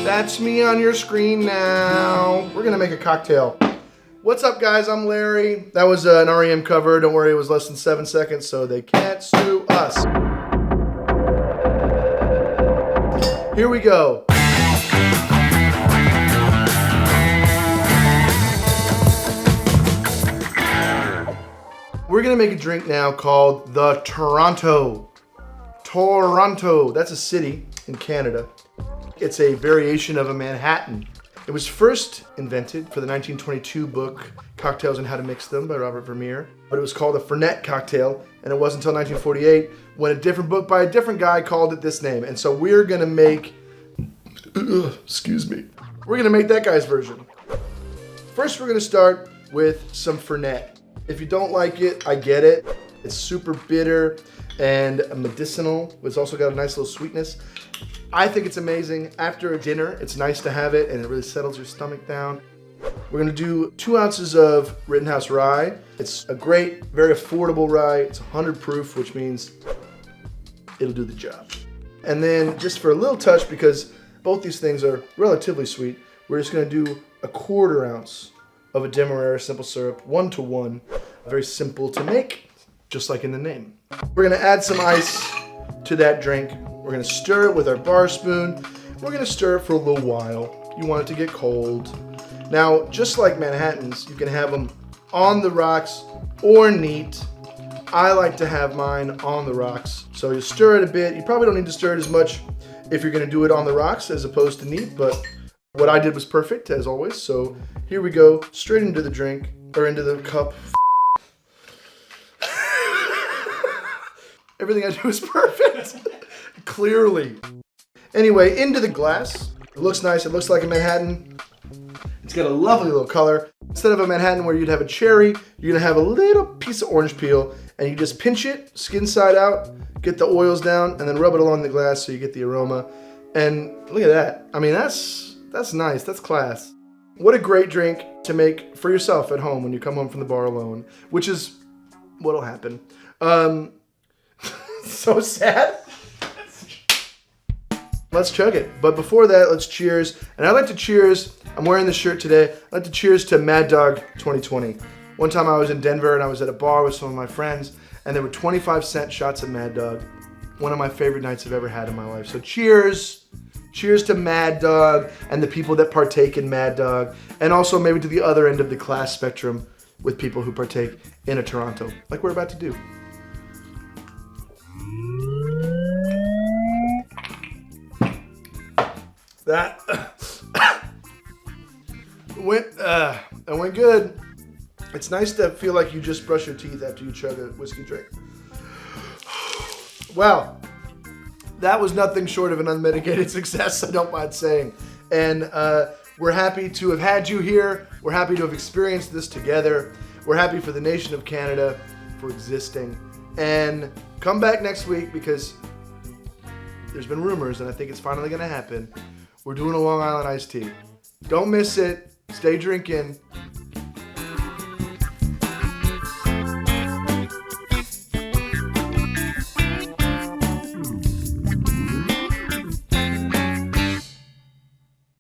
That's me on your screen now. We're gonna make a cocktail. What's up, guys? I'm Larry. That was an REM cover. Don't worry, it was less than 7 seconds, so they can't sue us. Here we go. We're gonna make a drink now called the Toronto. Toronto, that's a city in Canada. It's a variation of a Manhattan. It was first invented for the 1922 book Cocktails and How to Mix Them by Robert Vermeer, but it was called a Fernet cocktail, and it wasn't until 1948 when a different book by a different guy called it this name. And so we're gonna make, excuse me, we're gonna make that guy's version. First, we're gonna start with some Fernet. If you don't like it, I get it. It's super bitter and medicinal. It's also got a nice little sweetness. I think it's amazing. After a dinner, it's nice to have it and it really settles your stomach down. We're gonna do 2 ounces of Rittenhouse Rye. It's a great, very affordable rye. It's 100 proof, which means it'll do the job. And then just for a little touch, because both these things are relatively sweet, we're just gonna do a 1/4 ounce of a Demerara simple syrup, 1-to-1. Very simple to make, just like in the name. We're gonna add some ice to that drink. We're gonna stir it with our bar spoon. We're gonna stir it for a little while. You want it to get cold. Now, just like Manhattans, you can have them on the rocks or neat. I like to have mine on the rocks. So you stir it a bit. You probably don't need to stir it as much if you're gonna do it on the rocks as opposed to neat, but what I did was perfect, as always. So here we go, straight into the drink, or into the cup. Everything I do is perfect. Clearly. Anyway, into the glass. It looks nice. It looks like a Manhattan. It's got a lovely little color. Instead of a Manhattan where you'd have a cherry, you're gonna have a little piece of orange peel, and you just pinch it, skin side out, get the oils down, and then rub it along the glass so you get the aroma. And look at that. I mean, that's nice. That's class. What a great drink to make for yourself at home when you come home from the bar alone, which is what'll happen. So sad. Let's chug it. But before that, let's cheers. And I'd like to cheers, I'm wearing this shirt today, I'd like to cheers to Mad Dog 2020. One time I was in Denver and I was at a bar with some of my friends and there were 25-cent shots of Mad Dog. One of my favorite nights I've ever had in my life. So cheers. Cheers to Mad Dog and the people that partake in Mad Dog. And also maybe to the other end of the class spectrum with people who partake in a Toronto, like we're about to do. That went good. It's nice to feel like you just brush your teeth after you chug a whiskey drink. Wow, that was nothing short of an unmitigated success, I don't mind saying. And we're happy to have had you here. We're happy to have experienced this together. We're happy for the nation of Canada for existing. And come back next week because there's been rumors and I think it's finally gonna happen. We're doing a Long Island iced tea. Don't miss it. Stay drinking.